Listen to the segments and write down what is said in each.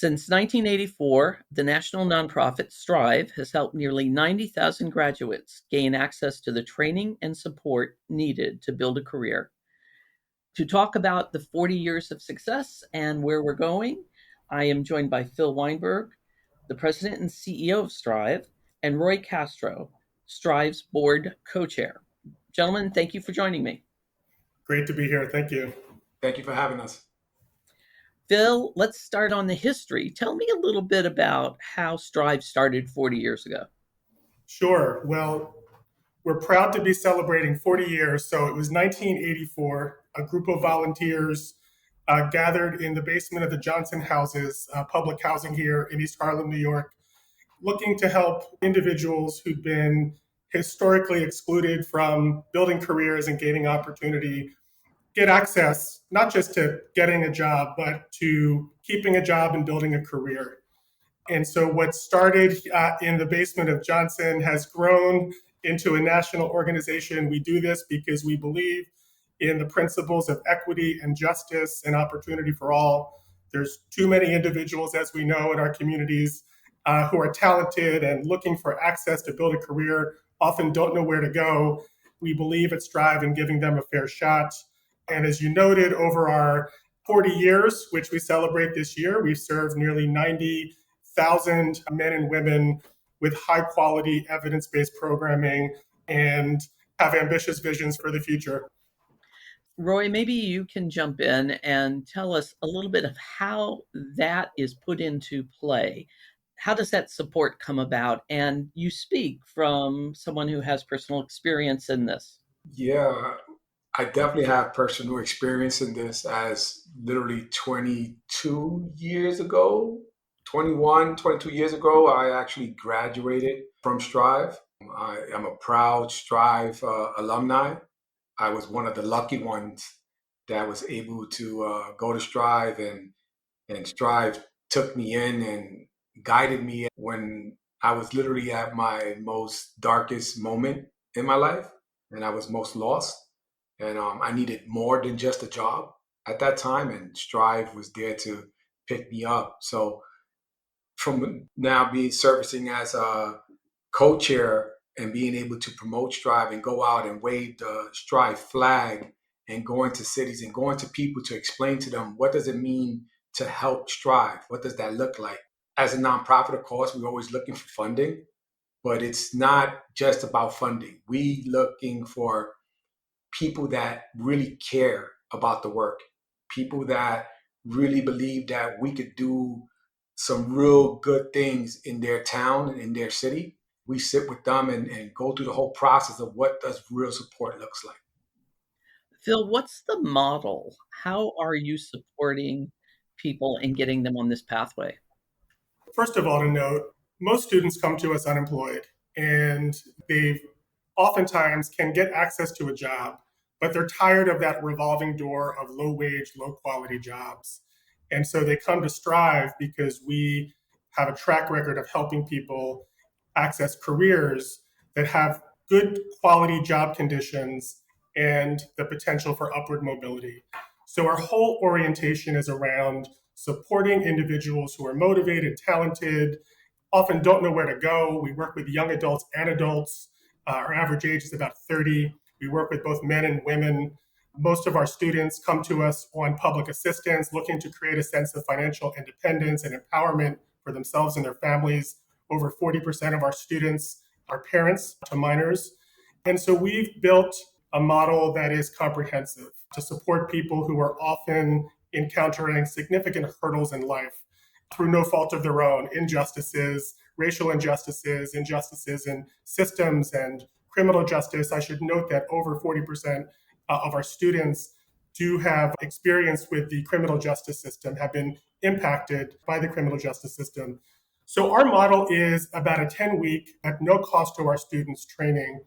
Since 1984, the national nonprofit Strive has helped nearly 90,000 graduates gain access to the training and support needed to build a career. To talk about the 40 years of success and where we're going, I am joined by Phil Weinberg, the president and CEO of Strive, and Roy Castro, Strive's board co chair. Gentlemen, thank you for joining me. Great to be here. Thank you. Thank you for having us. Phil, let's start on the history. Tell me a little bit about how Strive started 40 years ago. Sure. Well, we're proud to be celebrating 40 years. So it was 1984. A group of volunteers gathered in the basement of the Johnson Houses, public housing here in East Harlem, New York, looking to help individuals who'd been historically excluded from building careers and gaining opportunity get access, not just to getting a job, but to keeping a job and building a career. And so what started in the basement of Johnson has grown into a national organization. We do this because we believe in the principles of equity and justice and opportunity for all. There's too many individuals, as we know, in our communities who are talented and looking for access to build a career, often don't know where to go. We believe at Strive in giving them a fair shot. And as you noted, over our 40 years, which we celebrate this year, we've served nearly 90,000 men and women with high quality evidence-based programming and have ambitious visions for the future. Roy, maybe you can jump in and tell us a little bit of how that is put into play. How does that support come about? And you speak from someone who has personal experience in this. Yeah, I definitely have personal experience in this as literally 22 years ago, 21, 22 years ago, I actually graduated from Strive. I am a proud Strive alumni. I was one of the lucky ones that was able to go to Strive, and Strive took me in and guided me when I was literally at my most darkest moment in my life and I was most lost. And I needed more than just a job at that time, and Strive was there to pick me up. So from now being servicing as a co-chair and being able to promote Strive and go out and wave the Strive flag and go into cities and going to people to explain to them, what does it mean to help Strive? What does that look like? As a nonprofit, of course, we're always looking for funding, but it's not just about funding. We looking for people that really care about the work, people that really believe that we could do some real good things in their town and in their city. We sit with them and go through the whole process of what does real support looks like. Phil, what's the model? How are you supporting people and getting them on this pathway? First of all, to note, most students come to us unemployed, and they oftentimes can get access to a job, but they're tired of that revolving door of low wage, low quality jobs. And so they come to Strive because we have a track record of helping people access careers that have good quality job conditions and the potential for upward mobility. So our whole orientation is around supporting individuals who are motivated, talented, often don't know where to go. We work with young adults and adults. Our average age is about 30. We work with both men and women. Most of our students come to us on public assistance, looking to create a sense of financial independence and empowerment for themselves and their families. Over 40% of our students are parents to minors. And so we've built a model that is comprehensive to support people who are often encountering significant hurdles in life through no fault of their own, injustices, racial injustices, injustices in systems and criminal justice. I should note that over 40% of our students do have experience with the criminal justice system, have been impacted by the criminal justice system. So our model is about a 10-week, at no cost to our students, training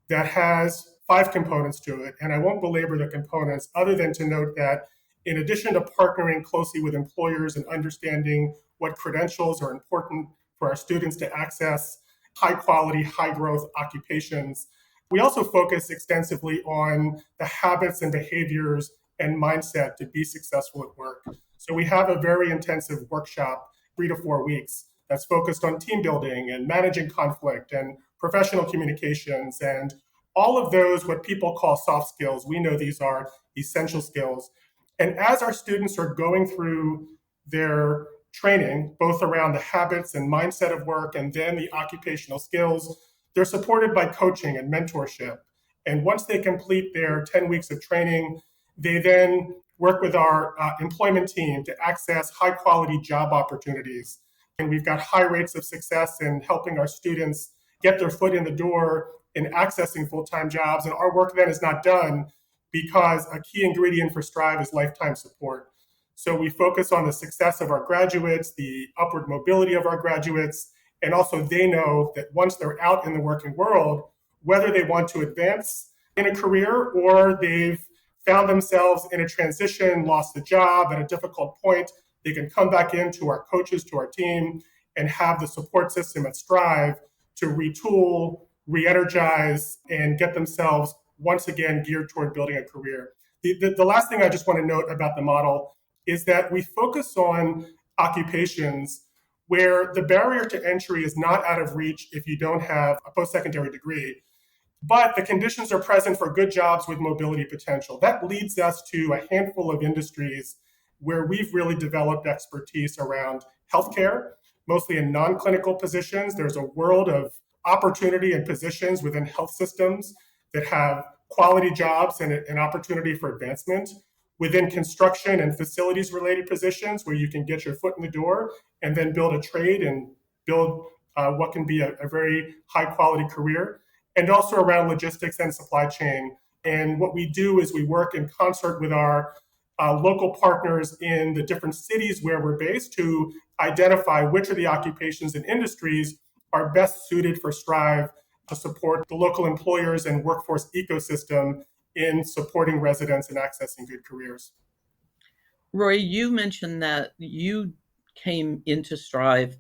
that has 5 components to it. And I won't belabor the components other than to note that in addition to partnering closely with employers and understanding what credentials are important for our students to access high quality, high growth occupations, we also focus extensively on the habits and behaviors and mindset to be successful at work. So we have a very intensive workshop 3 to 4 weeks that's focused on team building and managing conflict and professional communications and all of those, what people call soft skills. We know these are essential skills. And as our students are going through their training, both around the habits and mindset of work and then the occupational skills, they're supported by coaching and mentorship. And once they complete their 10 weeks of training, they then work with our employment team to access high quality job opportunities. And we've got high rates of success in helping our students get their foot in the door in accessing full time jobs. And our work then is not done because a key ingredient for Strive is lifetime support. So we focus on the success of our graduates, the upward mobility of our graduates, and also they know that once they're out in the working world, whether they want to advance in a career or they've found themselves in a transition, lost a job at a difficult point, they can come back into our coaches, to our team, and have the support system at Strive to retool, re-energize, and get themselves once again geared toward building a career. The last thing I just want to note about the model is that we focus on occupations where the barrier to entry is not out of reach if you don't have a post-secondary degree, but the conditions are present for good jobs with mobility potential. That leads us to a handful of industries where we've really developed expertise around healthcare, mostly in non-clinical positions. There's a world of opportunity and positions within health systems that have quality jobs and an opportunity for advancement. Within construction and facilities related positions where you can get your foot in the door and then build a trade and build what can be a very high quality career, and also around logistics and supply chain. And what we do is we work in concert with our local partners in the different cities where we're based to identify which of the occupations and industries are best suited for Strive to support the local employers and workforce ecosystem in supporting residents and accessing good careers. Roy, you mentioned that you came into Strive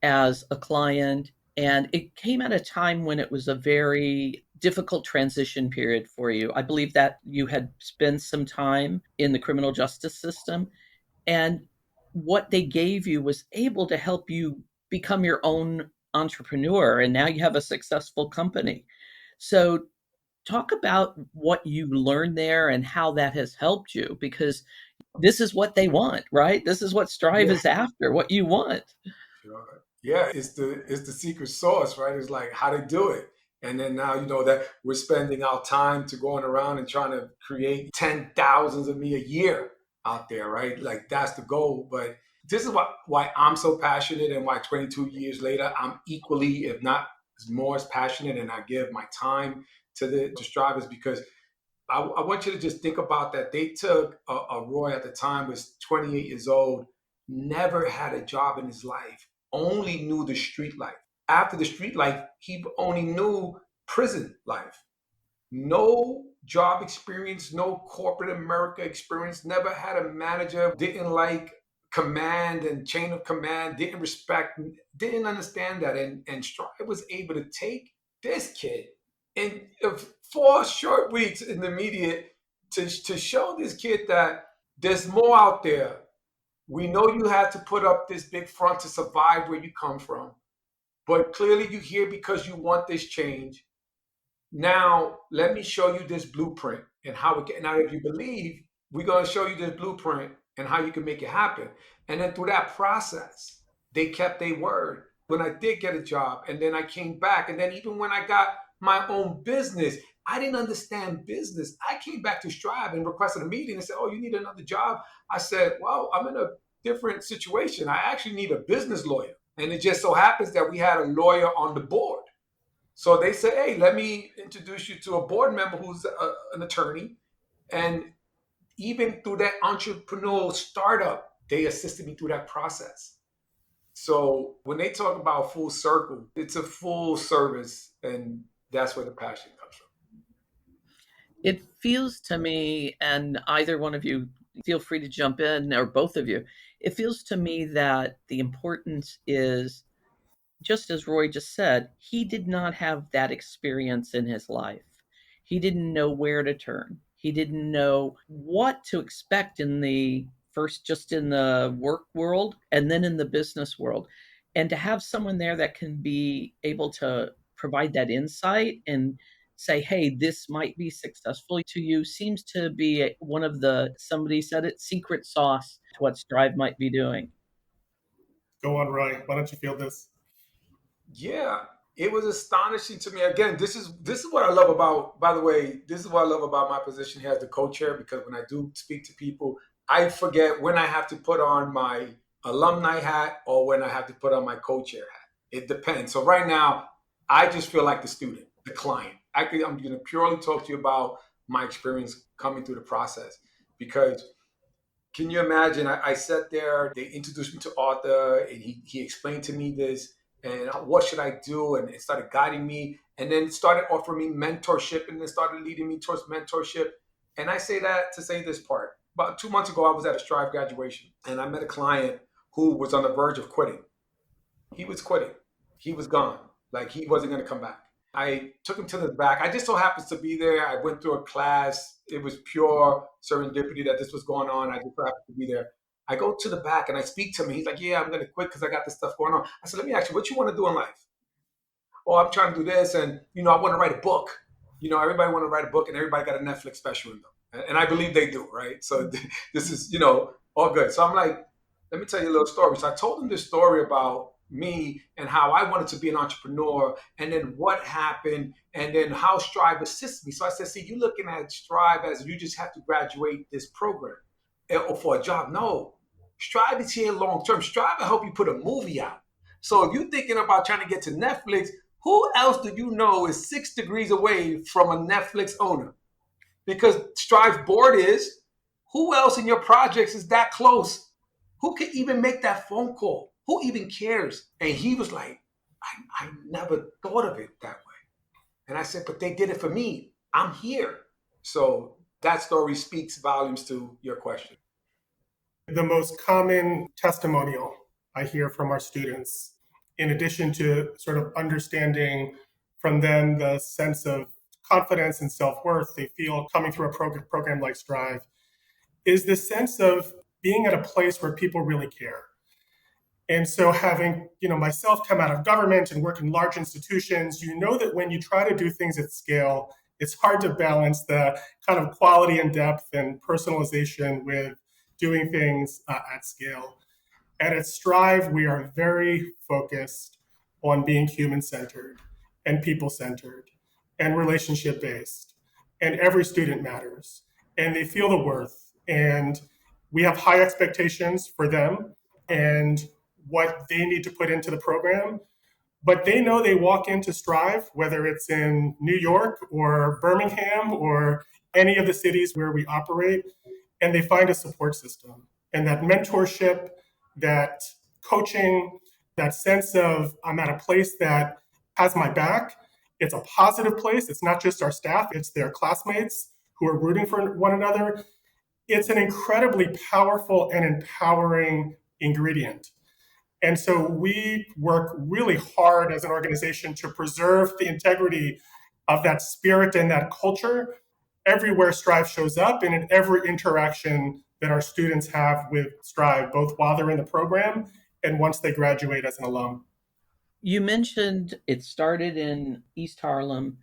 as a client, and it came at a time when it was a very difficult transition period for you. I believe that you had spent some time in the criminal justice system, and what they gave you was able to help you become your own entrepreneur, and now you have a successful company. So talk about what you learned there and how that has helped you, because this is what they want, right? This is what Strive Yeah. is after, what you want. Sure. Yeah, it's the secret sauce, right? It's like how to do it. And then now you know that we're spending our time to going around and trying to create 10,000s of me a year out there, right? Like that's the goal. But this is why I'm so passionate and why 22 years later I'm equally, if not more as passionate, and I give my time to Strive is because I want you to just think about that. They took a Roy at the time was 28 years old, never had a job in his life, only knew the street life. After the street life, he only knew prison life. No job experience, no corporate America experience, never had a manager, didn't like command and chain of command, didn't respect, didn't understand that. And Strive was able to take this kid in 4 short weeks in the media to show this kid that there's more out there. We know you had to put up this big front to survive where you come from, but clearly you're here because you want this change. Now, let me show you this blueprint and how it can. Now, if you believe, we're going to show you this blueprint and how you can make it happen. And then through that process, they kept their word. When I did get a job, and then I came back, and then even when I got my own business, I didn't understand business. I came back to Strive and requested a meeting and said, "Oh, you need another job?" I said, "Well, I'm in a different situation. I actually need a business lawyer." And it just so happens that we had a lawyer on the board. So they said, "Hey, let me introduce you to a board member who's an attorney." And even through that entrepreneurial startup, they assisted me through that process. So when they talk about full circle, it's a full service, and that's where the passion comes from. It feels to me, and either one of you feel free to jump in, or both of you, it feels to me that the importance is, just as Roy just said, he did not have that experience in his life. He didn't know where to turn. He didn't know what to expect in the first just in the work world and then in the business world. And to have someone there that can be able to provide that insight and say, hey, this might be successful to you seems to be one of the, somebody said it, secret sauce to what Strive might be doing. Go on, Roy. Why don't you feel this? Yeah, it was astonishing to me. Again, this is what I love about. By the way, this is what I love about my position here as the co-chair, because when I do speak to people, I forget when I have to put on my alumni hat or when I have to put on my co-chair hat. It depends. So right now, I just feel like the student, the client. I'm going to purely talk to you about my experience coming through the process, because can you imagine? I sat there, they introduced me to Arthur, and he explained to me this, and what should I do? And it started guiding me, and then started offering me mentorship, and then started leading me towards mentorship. And I say that to say this part. About 2 months ago, I was at a Strive graduation, and I met a client who was on the verge of quitting. He was quitting. He was gone. Like, he wasn't going to come back. I took him to the back. I just so happens to be there. I went through a class. It was pure serendipity that this was going on. I just so happened to be there. I go to the back and I speak to him. He's like, yeah, I'm going to quit because I got this stuff going on. I said, let me ask you, what you want to do in life? Oh, I'm trying to do this. And, I want to write a book. Everybody want to write a book, and everybody got a Netflix special in them. And I believe they do, right? So this is, all good. So I'm like, let me tell you a little story. So I told him this story about me and how I wanted to be an entrepreneur, and then what happened, and then how Strive assists me. So I said, see, you're looking at Strive as you just have to graduate this program or for a job. No, Strive is here long term. Strive will help you put a movie out. So if you're thinking about trying to get to Netflix, who else do you know is 6 degrees away from a Netflix owner? Because Strive's board is, who else in your projects is that close? Who can even make that phone call? Who even cares? And he was like, I never thought of it that way. And I said, but they did it for me. I'm here. So that story speaks volumes to your question. The most common testimonial I hear from our students, in addition to sort of understanding from them the sense of confidence and self-worth they feel coming through a program like Strive, is the sense of being at a place where people really care. And so having, myself come out of government and work in large institutions, that when you try to do things at scale, it's hard to balance the kind of quality and depth and personalization with doing things at scale. And at Strive, we are very focused on being human-centered and people-centered and relationship-based. And every student matters. And they feel the worth. And we have high expectations for them and what they need to put into the program. But they know they walk into Strive, whether it's in New York or Birmingham or any of the cities where we operate, and they find a support system. And that mentorship, that coaching, that sense of I'm at a place that has my back. It's a positive place. It's not just our staff, it's their classmates who are rooting for one another. It's an incredibly powerful and empowering ingredient. And so we work really hard as an organization to preserve the integrity of that spirit and that culture everywhere Strive shows up and in every interaction that our students have with Strive, both while they're in the program and once they graduate as an alum. You mentioned it started in East Harlem.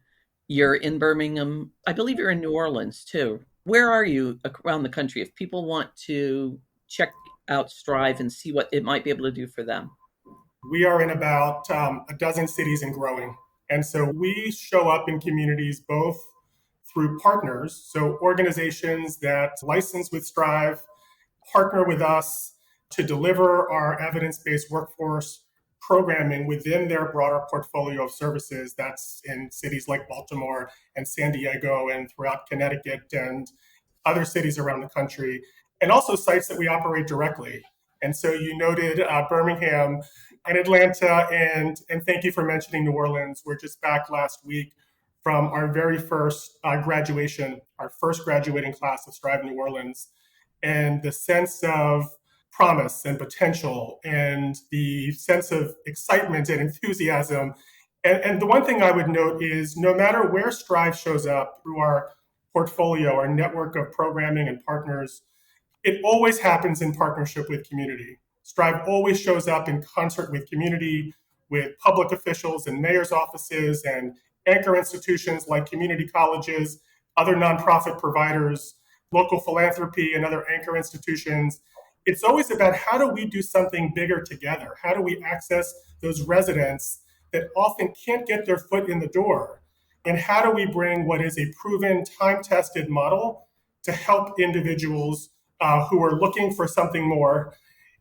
You're in Birmingham. I believe you're in New Orleans too. Where are you around the country if people want to check out Strive and see what it might be able to do for them? We are in about a dozen cities and growing. And so we show up in communities both through partners, so organizations that license with Strive, partner with us to deliver our evidence-based workforce programming within their broader portfolio of services. That's in cities like Baltimore and San Diego and throughout Connecticut and other cities around the country, and also sites that we operate directly. And so you noted Birmingham and Atlanta, and thank you for mentioning New Orleans. We're just back last week from our very first graduation, our first graduating class of Strive New Orleans. And the sense of promise and potential and the sense of excitement and enthusiasm. And the one thing I would note is no matter where Strive shows up through our portfolio, our network of programming and partners, It always happens in partnership with community. Strive always shows up in concert with community, with public officials and mayor's offices and anchor institutions like community colleges, other nonprofit providers, local philanthropy, and other anchor institutions. It's always about how do we do something bigger together? How do we access those residents that often can't get their foot in the door? And how do we bring what is a proven, time tested model to help individuals who are looking for something more,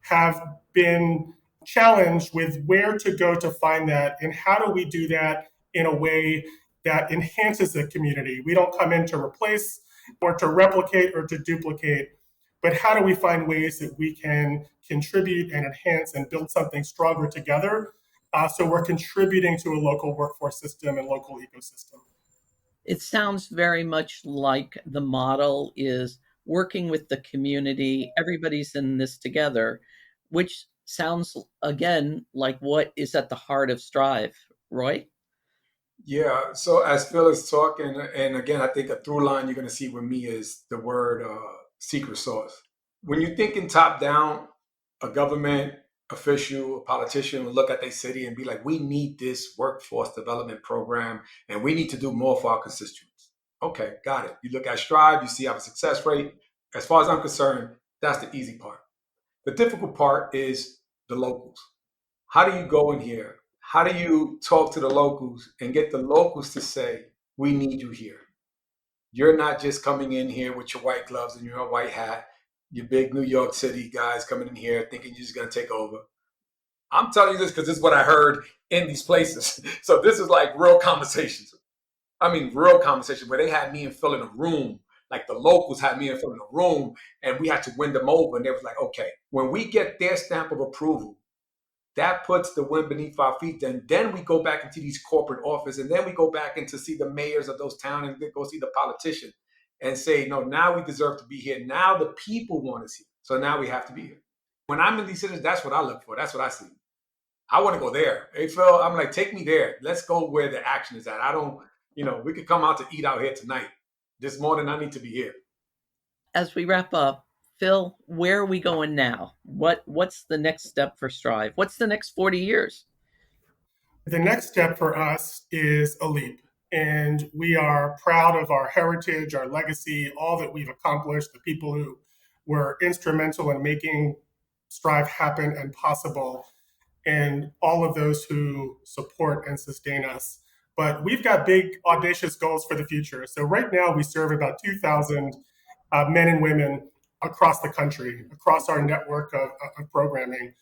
have been challenged with where to go to find that and how do we do that in a way that enhances the community. We don't come in to replace or to replicate or to duplicate, but how do we find ways that we can contribute and enhance and build something stronger together, so we're contributing to a local workforce system and local ecosystem. It sounds very much like the model is working with the community. Everybody's in this together, which sounds again like what is at the heart of Strive. Roy? Yeah. So as Phil is talking, and again, I think a through line you're going to see with me is the word secret sauce. When you're thinking top down, a government official, a politician will look at their city and be like, we need this workforce development program and we need to do more for our constituents. Okay, got it. You look at Strive, you see our success rate. As far as I'm concerned, that's the easy part. The difficult part is the locals. How do you go in here? How do you talk to the locals and get the locals to say, we need you here? You're not just coming in here with your white gloves and your white hat, your big New York City guys coming in here thinking you're just going to take over. I'm telling you this because this is what I heard in these places. So this is like real conversations. I mean, real conversations where they had me and Phil in a room. Like the locals had me and Phil in a room and we had to win them over. And they was like, okay, when we get their stamp of approval, that puts the wind beneath our feet. Then we go back into these corporate offices, and then we go back in to see the mayors of those towns and then go see the politician and say, no, now we deserve to be here. Now the people want us here. So now we have to be here. When I'm in these cities, that's what I look for. That's what I see. I want to go there. Hey, Phil, I'm like, take me there. Let's go where the action is at. I don't, we could come out to eat out here tonight. This morning, I need to be here. As we wrap up, Phil, where are we going now? What's the next step for Strive? What's the next 40 years? The next step for us is a leap. And we are proud of our heritage, our legacy, all that we've accomplished, the people who were instrumental in making Strive happen and possible, and all of those who support and sustain us. But we've got big, audacious goals for the future. So right now, we serve about 2,000 men and women across the country, across our network of programming.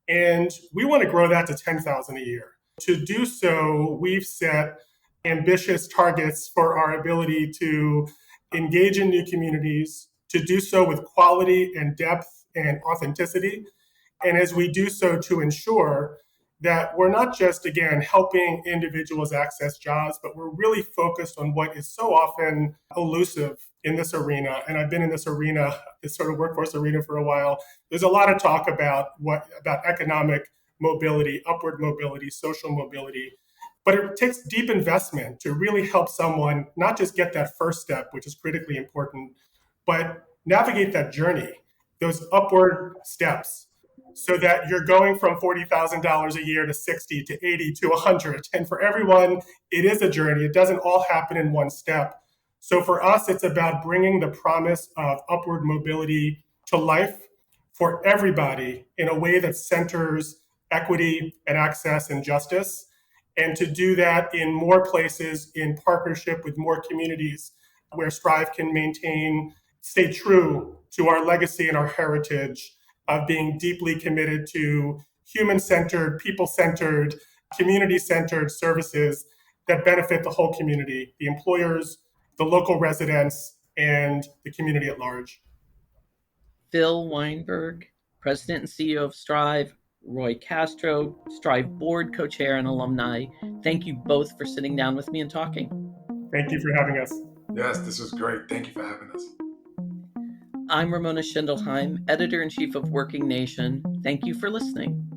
And we want to grow that to 10,000 a year. To do so, we've set ambitious targets for our ability to engage in new communities, to do so with quality and depth and authenticity. And as we do so, to ensure that we're not just, again, helping individuals access jobs, but we're really focused on what is so often elusive in this arena. And I've been in this arena, this sort of workforce arena for a while. There's a lot of talk about economic mobility, upward mobility, social mobility. But it takes deep investment to really help someone not just get that first step, which is critically important, but navigate that journey, those upward steps, so that you're going from $40,000 a year to 60 to 80 to 100. And for everyone, it is a journey. It doesn't all happen in one step. So for us, it's about bringing the promise of upward mobility to life for everybody in a way that centers equity and access and justice. And to do that in more places in partnership with more communities where Strive can stay true to our legacy and our heritage of being deeply committed to human-centered, people-centered, community-centered services that benefit the whole community, the employers, the local residents, and the community at large. Phil Weinberg, President and CEO of Strive, Roy Castro, Strive Board Co-Chair and alumni. Thank you both for sitting down with me and talking. Thank you for having us. Yes, this was great. Thank you for having us. I'm Ramona Schindelheim, Editor-in-Chief of Working Nation. Thank you for listening.